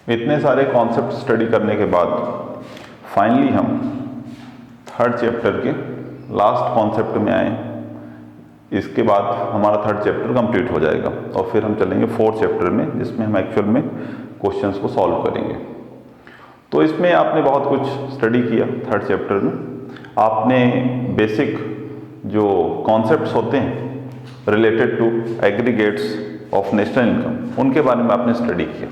इतने सारे concept study करने के बाद फाइनली हम थर्ड चैप्टर के लास्ट कॉन्सेप्ट में आए। इसके बाद हमारा थर्ड चैप्टर कंप्लीट हो जाएगा और फिर हम चलेंगे फोर्थ चैप्टर में, जिसमें हम एक्चुअल में क्वेश्चंस को सॉल्व करेंगे। तो इसमें आपने बहुत कुछ स्टडी किया। थर्ड चैप्टर में आपने बेसिक जो कॉन्सेप्ट्स होते हैं related to aggregates of national income, उनके बारे में आपने स्टडी किया।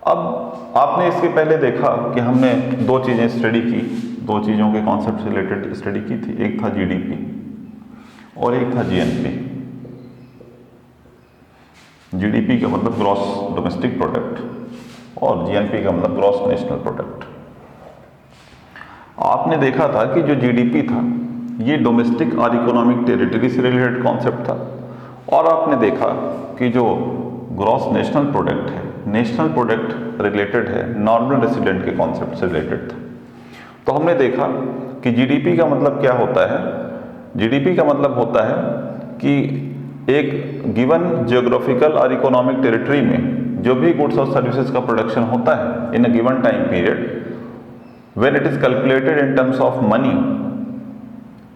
अब आपने इसके पहले देखा कि हमने दो चीज़ें स्टडी की, दो चीज़ों के कॉन्सेप्ट से रिलेटेड स्टडी की थी। एक था जीडीपी और एक था जीएनपी। जीडीपी का मतलब ग्रॉस डोमेस्टिक प्रोडक्ट और जीएनपी का मतलब ग्रॉस नेशनल प्रोडक्ट। आपने देखा था कि जो जीडीपी था ये डोमेस्टिक और इकोनॉमिक टेरिटरी से रिलेटेड कॉन्सेप्ट था, और आपने देखा कि जो ग्रॉस नेशनल प्रोडक्ट है, नेशनल प्रोडक्ट रिलेटेड है नॉर्मल रेसिडेंट के कॉन्सेप्ट से रिलेटेड था। तो हमने देखा कि जीडीपी का मतलब क्या होता है। जीडीपी का मतलब होता है कि एक गिवन जियोग्राफिकल और इकोनॉमिक टेरिटरी में जो भी गुड्स और सर्विसेज का प्रोडक्शन होता है in a given time period, when it is calculated in terms of money,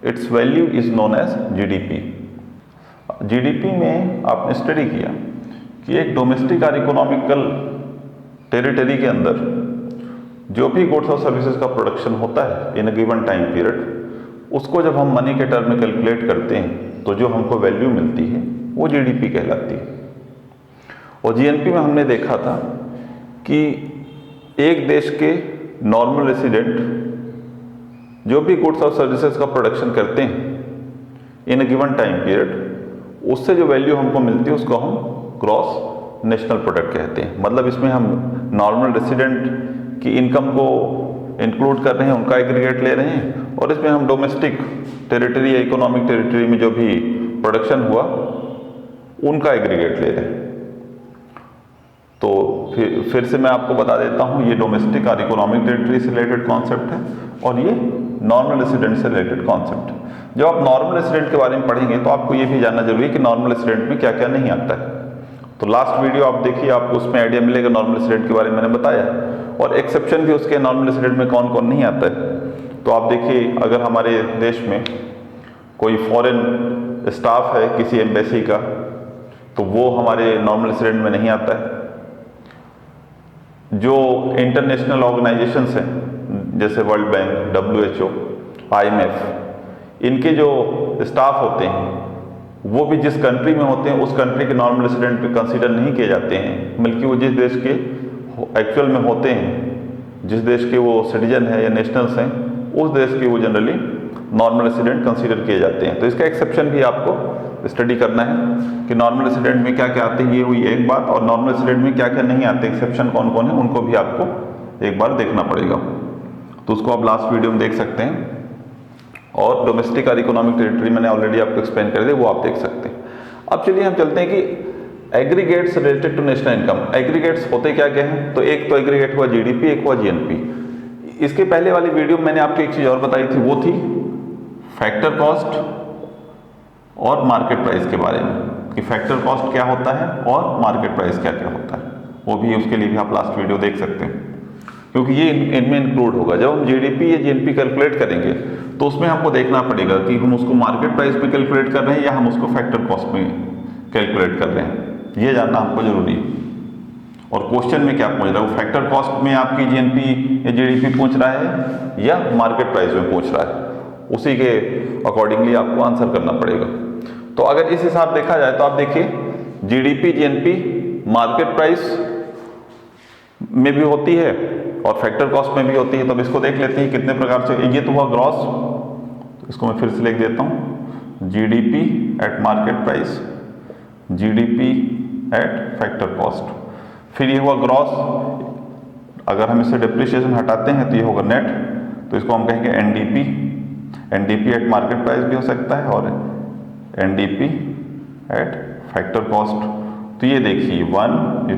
its value is known as GDP. GDP में आपने स्टडी किया कि एक डोमेस्टिक और इकोनॉमिकल टेरिटरी के अंदर जो भी गुड्स और सर्विसेज का प्रोडक्शन होता है in a given time period, उसको जब हम मनी के टर्म में कैलकुलेट करते हैं तो जो हमको वैल्यू मिलती है वो जीडीपी कहलाती है। और जीएनपी में हमने देखा था कि एक देश के नॉर्मल रेसिडेंट जो भी गुड्स और सर्विसेज का प्रोडक्शन करते हैं इन अ गिवन टाइम पीरियड, उससे जो वैल्यू हमको मिलती है उसको हम ग्रॉस नेशनल प्रोडक्ट कहते हैं। मतलब इसमें हम नॉर्मल रेसिडेंट की इनकम को इंक्लूड कर रहे हैं, उनका एग्रीगेट ले रहे हैं, और इसमें हम डोमेस्टिक टेरिटरी या इकोनॉमिक टेरिटरी में जो भी प्रोडक्शन हुआ उनका एग्रीगेट ले रहे हैं। तो फिर से मैं आपको बता देता हूँ, ये डोमेस्टिक और इकोनॉमिक टेरिटरी से रिलेटेड कॉन्सेप्ट है और ये नॉर्मल रेसिडेंट से रिलेटेड कॉन्सेप्ट है। जब आप नॉर्मल रेसिडेंट के बारे में पढ़ेंगे तो आपको ये भी जानना जरूरी है कि नॉर्मल रेसिडेंट में क्या क्या नहीं आता है। तो लास्ट वीडियो आप देखिए, आपको उसमें आइडिया मिलेगा नॉर्मल रेसिडेंट के बारे में मैंने बताया, और एक्सेप्शन भी उसके नॉर्मल रेसिडेंट में कौन कौन नहीं आता है। तो आप देखिए, अगर हमारे देश में कोई फॉरेन स्टाफ है किसी एम्बेसी का, तो वो हमारे नॉर्मल रेसिडेंट में नहीं आता है। जो इंटरनेशनल ऑर्गेनाइजेशंस हैं जैसे वर्ल्ड बैंक, डब्ल्यूएचओ, आईएमएफ, इनके जो स्टाफ होते हैं वो भी जिस कंट्री में होते हैं उस कंट्री के नॉर्मल रेसिडेंट पे कंसीडर नहीं किए जाते हैं, बल्कि वो जिस देश के एक्चुअल में होते हैं, जिस देश के वो सिटीजन है या नेशनल्स हैं, उस देश के वो जनरली नॉर्मल रेसिडेंट कंसीडर किए जाते हैं। तो इसका एक्सेप्शन भी आपको स्टडी करना है कि नॉर्मल रेसिडेंट में क्या क्या आते हैं, ये हुई एक बात, और नॉर्मल रेसिडेंट में क्या क्या नहीं आते, एक्सेप्शन कौन कौन है, उनको भी आपको एक बार देखना पड़ेगा। तो उसको आप लास्ट वीडियो में देख सकते हैं, और डोमेस्टिक और इकोनॉमिक टेरिटरी मैंने ऑलरेडी आपको एक्सप्लेन कर दिया, वो आप देख सकते हैं। अब चलिए हम चलते हैं कि aggregates related to national income. Aggregates होते क्या क्या हैं? तो एक तो एग्रीगेट हुआ जीडीपी, एक हुआ जीएनपी। इसके पहले वाली वीडियो में मैंने आपको एक चीज़ और बताई थी, वो थी फैक्टर कॉस्ट और मार्केट प्राइस के बारे में, कि फैक्टर कॉस्ट क्या होता है और मार्केट प्राइस क्या क्या होता है। वो भी, उसके लिए भी आप लास्ट वीडियो देख सकते हैं, क्योंकि ये इनमें इंक्लूड होगा। जब हम जीडीपी या जीएनपी कैलकुलेट करेंगे तो उसमें हमको देखना पड़ेगा कि हम उसको मार्केट प्राइस में कैलकुलेट कर रहे हैं या हम उसको फैक्टर कॉस्ट में कैलकुलेट कर रहे हैं, ये जानना हमको जरूरी है। और क्वेश्चन में क्या पूछ रहा है, वो फैक्टर कॉस्ट में आपकी जीएनपी या जीडीपी पूछ रहा है या मार्केट प्राइस में पूछ रहा है, उसी के अकॉर्डिंगली आपको आंसर करना पड़ेगा। तो अगर इस हिसाब देखा जाए तो आप देखिए, जीडीपी जीएनपी मार्केट प्राइस में भी होती है और फैक्टर कॉस्ट में भी होती है। तो अब इसको देख लेते हैं कितने प्रकार से। ये तो हुआ ग्रॉस, तो इसको मैं फिर से लिख देता हूँ, GDP at market price, GDP at factor cost. फिर ये हुआ ग्रॉस, अगर हम इससे डिप्रिसिएशन हटाते हैं तो ये होगा नेट, तो इसको हम कहेंगे NDP. NDP at market price भी हो सकता है और एनडीपी एट फैक्टर कॉस्ट। तो ये देखिए 1,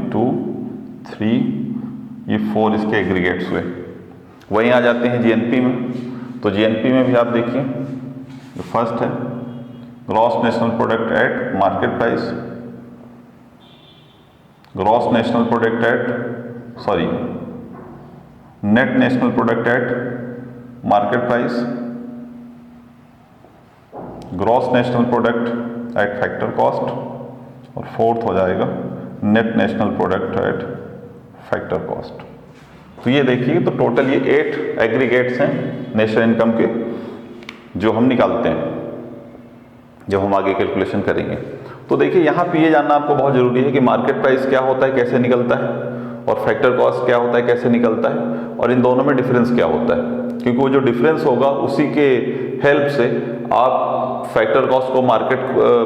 2, 3, ये 4 इसके एग्रीगेट्स हुए। वहीं आ जाते हैं जीएनपी में। तो जीएनपी में भी आप देखिए, फर्स्ट है gross national product at market price, gross national product at sorry net national product at market price, gross national product at factor cost, और फोर्थ हो जाएगा net national product at factor cost. तो ये देखिए, तो total ये 8 aggregates हैं national income के जो हम निकालते हैं जब हम आगे कैलकुलेशन करेंगे। तो देखिए यहाँ पे ये जानना आपको बहुत ज़रूरी है कि मार्केट प्राइस क्या होता है, कैसे निकलता है, और फैक्टर कॉस्ट क्या होता है, कैसे निकलता है, और इन दोनों में डिफरेंस क्या होता है। क्योंकि वो जो डिफरेंस होगा उसी के हेल्प से आप फैक्टर कॉस्ट को मार्केट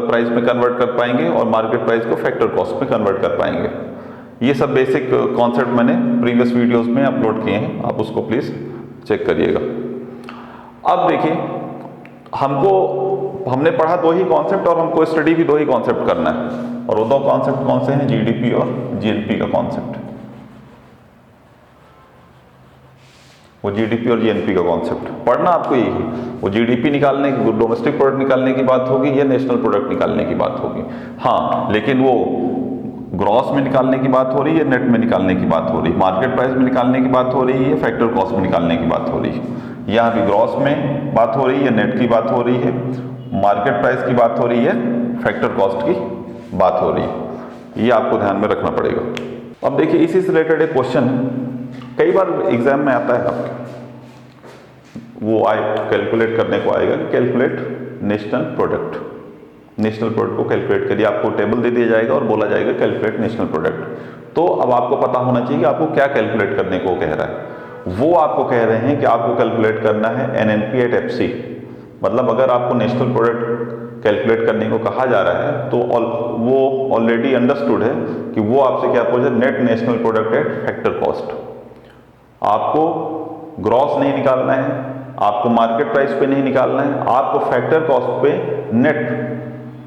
प्राइस में कन्वर्ट कर पाएंगे और मार्केट प्राइस को फैक्टर कॉस्ट में कन्वर्ट कर पाएंगे। ये सब बेसिक कॉन्सेप्ट मैंने प्रीवियस वीडियोस में अपलोड किए हैं, आप उसको प्लीज़ चेक करिएगा। अब देखिए, हमने पढ़ा 2 ही कॉन्सेप्ट और हमको स्टडी भी 2 ही कॉन्सेप्ट करना है, और वो 2 कॉन्सेप्ट कौन से हैं? जीडीपी और जीएनपी का कॉन्सेप्ट। वो जीडीपी और जीएनपी का कॉन्सेप्ट पढ़ना आपको यही है। वो जीडीपी निकालने की, डोमेस्टिक प्रोडक्ट निकालने की बात होगी या नेशनल प्रोडक्ट निकालने की बात होगी। हाँ, लेकिन वो ग्रॉस में निकालने की बात हो रही है, नेट में निकालने की बात हो रही है, मार्केट प्राइस में निकालने की बात हो रही है, फैक्टर कॉस्ट में निकालने की बात हो रही है। यहाँ भी ग्रॉस में बात हो रही है, नेट की बात हो रही है, मार्केट प्राइस की बात हो रही है, फैक्टर कॉस्ट की बात हो रही है। ये आपको ध्यान में रखना पड़ेगा। अब देखिए, इसी से रिलेटेड एक क्वेश्चन कई बार एग्जाम में आता है आपके, वो कैलकुलेट करने को आएगा कि calculate national product. National product को कैलकुलेट करिए, आपको टेबल दे दिया जाएगा और बोला जाएगा कैलकुलेट नेशनल प्रोडक्ट। तो अब आपको पता होना चाहिए कि आपको क्या कैलकुलेट करने को कह रहा है। वो आपको कह रहे हैं कि आपको कैलकुलेट करना है एनएनपी एट एफसी। मतलब अगर आपको नेशनल प्रोडक्ट कैलकुलेट करने को कहा जा रहा है तो वो ऑलरेडी अंडरस्टूड है कि वो आपसे क्या पूछे, net national product at factor cost. आपको ग्रॉस नहीं निकालना है, आपको मार्केट प्राइस पे नहीं निकालना है, आपको फैक्टर कॉस्ट पे नेट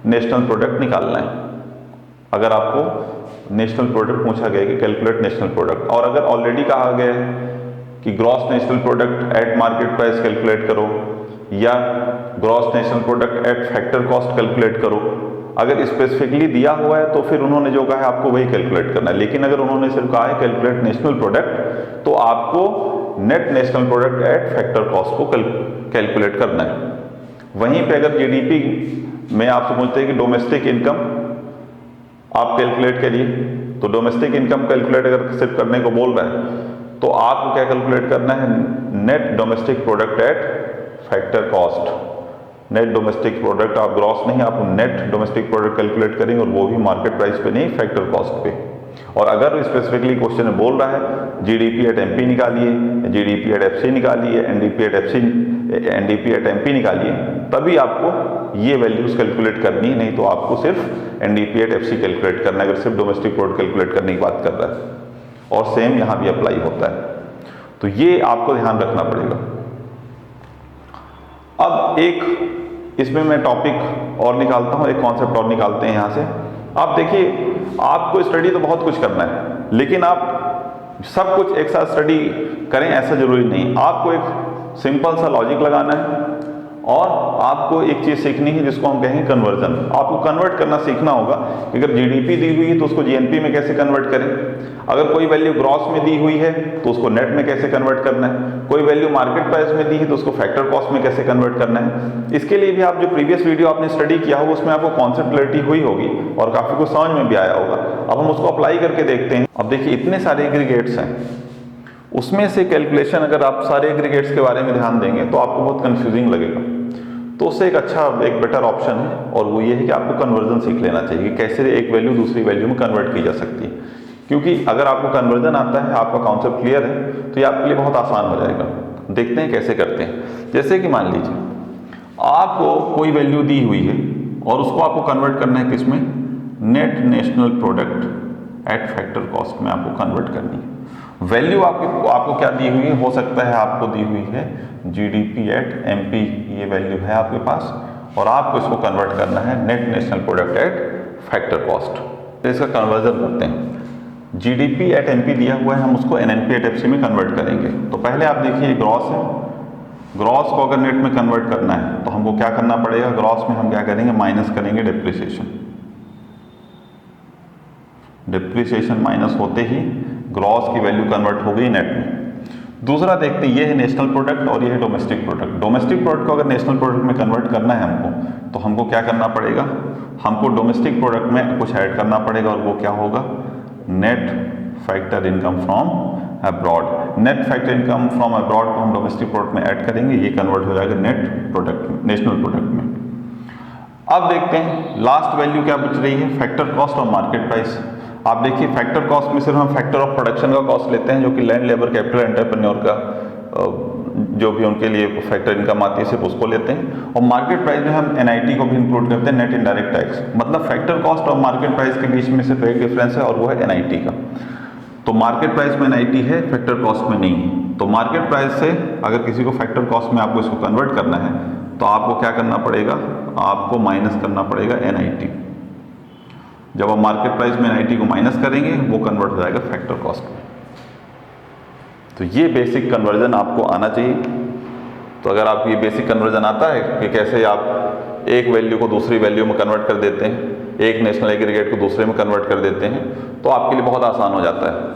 नेशनल प्रोडक्ट निकालना है। अगर आपको नेशनल प्रोडक्ट पूछा गया कि कैलकुलेट नेशनल प्रोडक्ट, और अगर ऑलरेडी कहा गया है कि gross national product at market price calculate करो या gross national product at factor cost calculate करो, अगर स्पेसिफिकली दिया हुआ है तो फिर उन्होंने जो कहा है आपको वही कैलकुलेट करना है। लेकिन अगर उन्होंने सिर्फ कहा है कैलकुलेट नेशनल प्रोडक्ट, तो आपको net national product at factor cost को कैलकुलेट करना है। वहीं पे अगर जीडीपी में आपसे पूछते हैं कि डोमेस्टिक इनकम आप कैलकुलेट करिए, तो डोमेस्टिक इनकम कैलकुलेट अगर सिर्फ करने को बोल रहा है तो आपको क्या कैलकुलेट करना है, net domestic product at factor cost. Net domestic product, आप ग्रॉस नहीं, आप नेट डोमेस्टिक प्रोडक्ट कैलकुलेट करेंगे, और वो भी मार्केट प्राइस पे नहीं, फैक्टर कॉस्ट पे। और अगर स्पेसिफिकली क्वेश्चन में बोल रहा है जीडीपी एट एमपी निकालिए, जीडीपी एट एफसी निकालिए, एनडीपी एट एमपी निकालिए, तभी आपको ये वैल्यूज कैलकुलेट करनी है। नहीं तो आपको सिर्फ एनडीपी एट एफसी कैलकुलेट करना है, अगर सिर्फ डोमेस्टिक प्रोडक्ट कैलकुलेट करने की बात कर रहा है। और सेम यहाँ भी अप्लाई होता है, तो ये आपको ध्यान रखना पड़ेगा। अब एक इसमें मैं टॉपिक और निकालता हूँ, एक कॉन्सेप्ट और निकालते हैं यहाँ से। आप देखिए, आपको स्टडी तो बहुत कुछ करना है, लेकिन आप सब कुछ एक साथ स्टडी करें ऐसा जरूरी नहीं। आपको एक सिंपल सा लॉजिक लगाना है और आपको एक चीज़ सीखनी है जिसको हम कहेंगे कन्वर्जन। आपको कन्वर्ट करना सीखना होगा कि अगर जीडीपी दी हुई है तो उसको जीएनपी में कैसे कन्वर्ट करें, अगर कोई वैल्यू ग्रॉस में दी हुई है तो उसको नेट में कैसे कन्वर्ट करना है, कोई वैल्यू मार्केट प्राइस में दी है तो उसको फैक्टर कॉस्ट में कैसे कन्वर्ट करना है। इसके लिए भी आप जो प्रीवियस वीडियो आपने स्टडी किया होगा उसमें आपको कॉन्सेप्ट क्लैरिटी हुई होगी और काफ़ी कुछ समझ में भी आया होगा। अब हम उसको अप्लाई करके देखते हैं। अब देखिए, इतने सारे एग्रीगेट्स हैं, उसमें से कैलकुलेशन अगर आप सारे एग्रीगेट्स के बारे में ध्यान देंगे तो आपको बहुत कंफ्यूजिंग लगेगा। तो उससे एक बेटर ऑप्शन है, और वो ये है कि आपको कन्वर्जन सीख लेना चाहिए कि कैसे एक वैल्यू दूसरी वैल्यू में कन्वर्ट की जा सकती है। क्योंकि अगर आपको कन्वर्जन आता है, आपका कॉन्सेप्ट क्लियर है, तो ये आपके लिए बहुत आसान हो जाएगा। देखते हैं कैसे करते हैं। जैसे कि मान लीजिए आपको कोई वैल्यू दी हुई है और उसको आपको कन्वर्ट करना है किसमें, net national product at factor cost में आपको कन्वर्ट करनी है। वैल्यू आपको क्या दी हुई है, हो सकता है आपको दी हुई है जीडीपी एट एमपी, ये वैल्यू है आपके पास, और आपको इसको कन्वर्ट करना है net national product at factor cost. तो इसका कन्वर्जन करते हैं। जीडीपी एट एमपी दिया हुआ है, हम उसको एनएनपी एट एफसी में कन्वर्ट करेंगे। तो पहले आप देखिए ग्रॉस है, ग्रॉस को अगर नेट में कन्वर्ट करना है तो हमको क्या करना पड़ेगा, ग्रॉस में हम क्या करेंगे, माइनस करेंगे डेप्रिसिएशन। डेप्रिसिएशन माइनस होते ही ग्रॉस की वैल्यू कन्वर्ट हो गई नेट में। दूसरा देखते हैं, ये है नेशनल प्रोडक्ट और ये है डोमेस्टिक प्रोडक्ट। डोमेस्टिक प्रोडक्ट को अगर नेशनल प्रोडक्ट में कन्वर्ट करना है हमको, तो हमको क्या करना पड़ेगा, हमको डोमेस्टिक प्रोडक्ट में कुछ ऐड करना पड़ेगा, और वो क्या होगा, net factor income from abroad. Net factor income from abroad को हम डोमेस्टिक प्रोडक्ट में ऐड करेंगे, ये कन्वर्ट हो जाएगा नेट प्रोडक्ट, नेशनल प्रोडक्ट में। अब देखते हैं लास्ट वैल्यू क्या बच रही है, फैक्टर कॉस्ट और मार्केट प्राइस। आप देखिए फैक्टर कॉस्ट में सिर्फ हम फैक्टर ऑफ प्रोडक्शन का कॉस्ट लेते हैं, जो कि लैंड, लेबर, कैपिटल, एंटरप्रेन्योर का जो भी उनके लिए फैक्टर इनकम आती है सिर्फ उसको लेते हैं। और मार्केट प्राइस में हम एनआईटी को भी इंक्लूड करते हैं, नेट इनडायरेक्ट टैक्स। मतलब फैक्टर कॉस्ट और मार्केट प्राइस के बीच में सिर्फ एक डिफरेंस है, और वो है एनआईटी का। तो मार्केट प्राइस में एनआईटी है, फैक्टर कॉस्ट में नहीं है। तो मार्केट प्राइस से अगर किसी को फैक्टर कॉस्ट में आपको इसको कन्वर्ट करना है, तो आपको क्या करना पड़ेगा, आपको माइनस करना पड़ेगा एनआईटी। जब आप मार्केट प्राइस में एनआईटी को माइनस करेंगे, वो कन्वर्ट हो जाएगा फैक्टर कॉस्ट में। तो ये बेसिक कन्वर्जन आपको आना चाहिए। तो अगर आपको ये बेसिक कन्वर्जन आता है कि कैसे आप एक वैल्यू को दूसरी वैल्यू में कन्वर्ट कर देते हैं, एक नेशनल एग्रीगेट को दूसरे में कन्वर्ट कर देते हैं, तो आपके लिए बहुत आसान हो जाता है।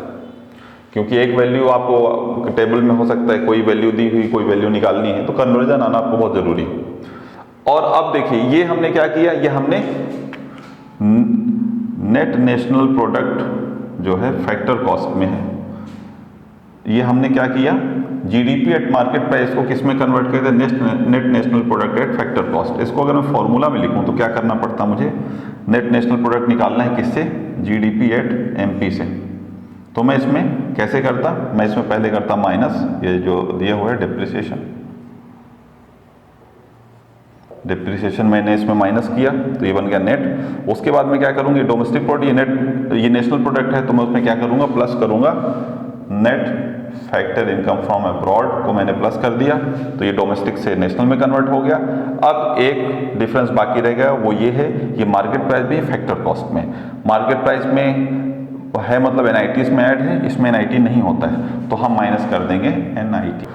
क्योंकि एक वैल्यू आपको टेबल में हो सकता है, कोई वैल्यू दी हुई, कोई वैल्यू निकालनी है, तो कन्वर्जन आना आपको बहुत ज़रूरी है। और अब देखिए ये हमने क्या किया, ये हमने नेट नेशनल प्रोडक्ट जो है फैक्टर कॉस्ट में है, ये हमने क्या किया, जीडीपी एट मार्केट प्राइस को किस में कन्वर्ट कर दिया, net national product at factor cost. इसको अगर मैं फॉर्मूला में लिखूं तो क्या करना पड़ता मुझे, नेट नेशनल प्रोडक्ट निकालना है किससे, जीडीपी एट एमपी से। तो मैं इसमें कैसे करता, मैं इसमें पहले करता माइनस ये जो दिया हुआ है डिप्रिसिएशन, डिप्रिसिएशन मैंने इसमें माइनस किया तो ये बन गया नेट। उसके बाद मैं क्या करूँगी, डोमेस्टिक प्रोडक्ट, ये नेट, ये नेशनल प्रोडक्ट है, तो मैं उसमें क्या करूँगा, प्लस करूँगा net factor income from abroad को मैंने प्लस कर दिया, तो ये डोमेस्टिक से नेशनल में कन्वर्ट हो गया। अब एक डिफरेंस बाकी रह गया, वो ये है, ये मार्केट प्राइस भी फैक्टर कॉस्ट में, मार्केट प्राइस में है मतलब एनआईटी इसमें ऐड है, इसमें एनआईटी नहीं होता है, तो हम माइनस कर देंगे एनआईटी।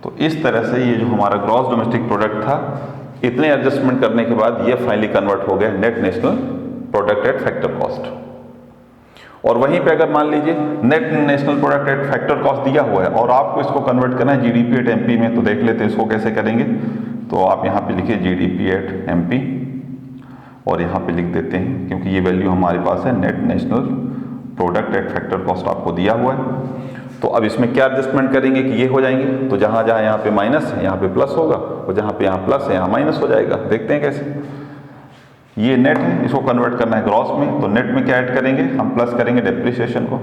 तो इस तरह से ये जो हमारा ग्रॉस डोमेस्टिक प्रोडक्ट था, इतने एडजस्टमेंट करने के बाद ये फाइनली कन्वर्ट हो गया net national product at factor cost. और वहीं पे अगर मान लीजिए net national product at factor cost दिया हुआ है और आपको इसको कन्वर्ट करना है जीडीपी एट एमपी में, तो देख लेते हैं इसको कैसे करेंगे। तो आप यहाँ पे लिखिए जीडीपी एट एमपी, और यहाँ पे लिख देते हैं, क्योंकि ये वैल्यू हमारे पास है, net national product at factor cost आपको दिया हुआ है। तो अब इसमें क्या एडजस्टमेंट करेंगे कि ये हो जाएंगे, तो जहाँ जहाँ यहाँ पे माइनस है यहाँ पे प्लस होगा, और जहाँ पे यहाँ प्लस है यहाँ माइनस हो जाएगा। देखते हैं कैसे। ये नेट है, इसको कन्वर्ट करना है ग्रॉस में, तो नेट में क्या ऐड करेंगे, हम प्लस करेंगे डेप्रिसिएशन को।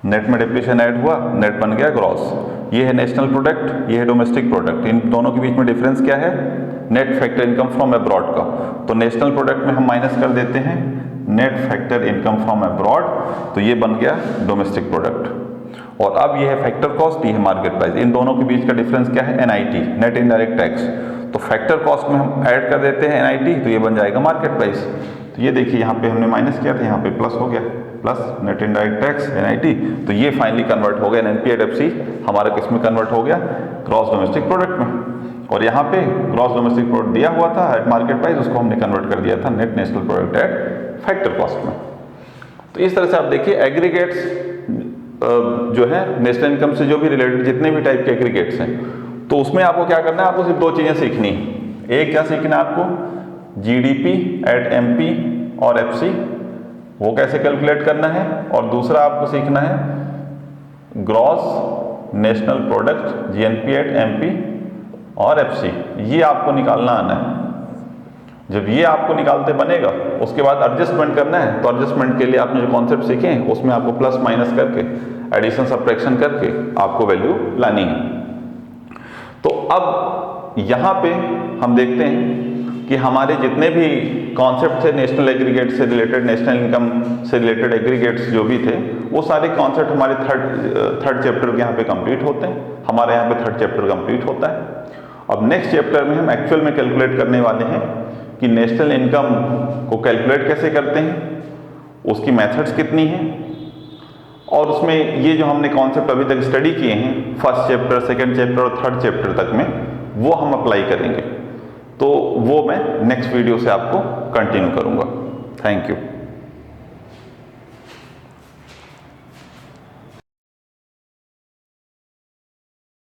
नेट में डेप्रिसिएशन ऐड हुआ, नेट बन गया ग्रॉस। ये है नेशनल प्रोडक्ट, ये है डोमेस्टिक प्रोडक्ट, इन दोनों के बीच में डिफरेंस क्या है, net factor income from abroad का। तो नेशनल प्रोडक्ट में हम माइनस कर देते हैं net factor income from abroad, तो ये बन गया डोमेस्टिक प्रोडक्ट। और अब ये है फैक्टर कॉस्ट, ये है मार्केट प्राइस, इन दोनों के बीच का डिफरेंस क्या है, एनआईटी, नेट इनडायरेक्ट टैक्स। तो फैक्टर कॉस्ट में हम ऐड कर देते हैं एनआईटी, तो ये बन जाएगा मार्केट प्राइस। तो ये देखिए यहाँ पे हमने माइनस किया था, यहाँ पे प्लस हो गया, plus net indirect tax NIT, तो ये फाइनली कन्वर्ट हो गया एनपी एट एफसी, हमारा किस में कन्वर्ट हो गया, ग्रॉस डोमेस्टिक प्रोडक्ट में। और यहाँ पे ग्रॉस डोमेस्टिक प्रोडक्ट दिया हुआ था एट मार्केट प्राइस, उसको हमने कन्वर्ट कर दिया था net national product at factor cost में। तो इस तरह से आप देखिए एग्रीगेट्स जो है नेशनल इनकम से जो भी रिलेटेड जितने भी टाइप के एग्रीगेट्स हैं, तो उसमें आपको क्या करना है, आपको सिर्फ दो चीज़ें सीखनी है। एक क्या सीखना है आपको, जीडीपी एट एमपी और एफसी, वो कैसे कैलकुलेट करना है। और दूसरा आपको सीखना है gross national product GNP at MP और एफसी, ये आपको निकालना आना है। जब ये आपको निकालते बनेगा, उसके बाद एडजस्टमेंट करना है। तो एडजस्टमेंट के लिए आपने जो कॉन्सेप्ट सीखे हैं उसमें आपको प्लस माइनस करके, एडिशन सब्ट्रैक्शन करके आपको वैल्यू लानी है। तो अब यहाँ पे हम देखते हैं कि हमारे जितने भी कॉन्सेप्ट थे नेशनल एग्रीगेट से रिलेटेड, नेशनल इनकम से रिलेटेड एग्रीगेट्स जो भी थे, वो सारे कॉन्सेप्ट हमारे थर्ड चैप्टर के यहाँ पे कंप्लीट होते हैं। हमारे यहाँ पे थर्ड चैप्टर कंप्लीट होता है। अब नेक्स्ट चैप्टर में हम एक्चुअल में कैलकुलेट करने वाले हैं कि नेशनल इनकम को कैलकुलेट कैसे करते हैं, उसकी मेथड्स कितनी हैं, और उसमें ये जो हमने कॉन्सेप्ट अभी तक स्टडी किए हैं फर्स्ट चैप्टर, सेकंड चैप्टर और थर्ड चैप्टर तक में, वो हम अप्लाई करेंगे। तो वो मैं नेक्स्ट वीडियो से आपको कंटिन्यू करूँगा। Thank you.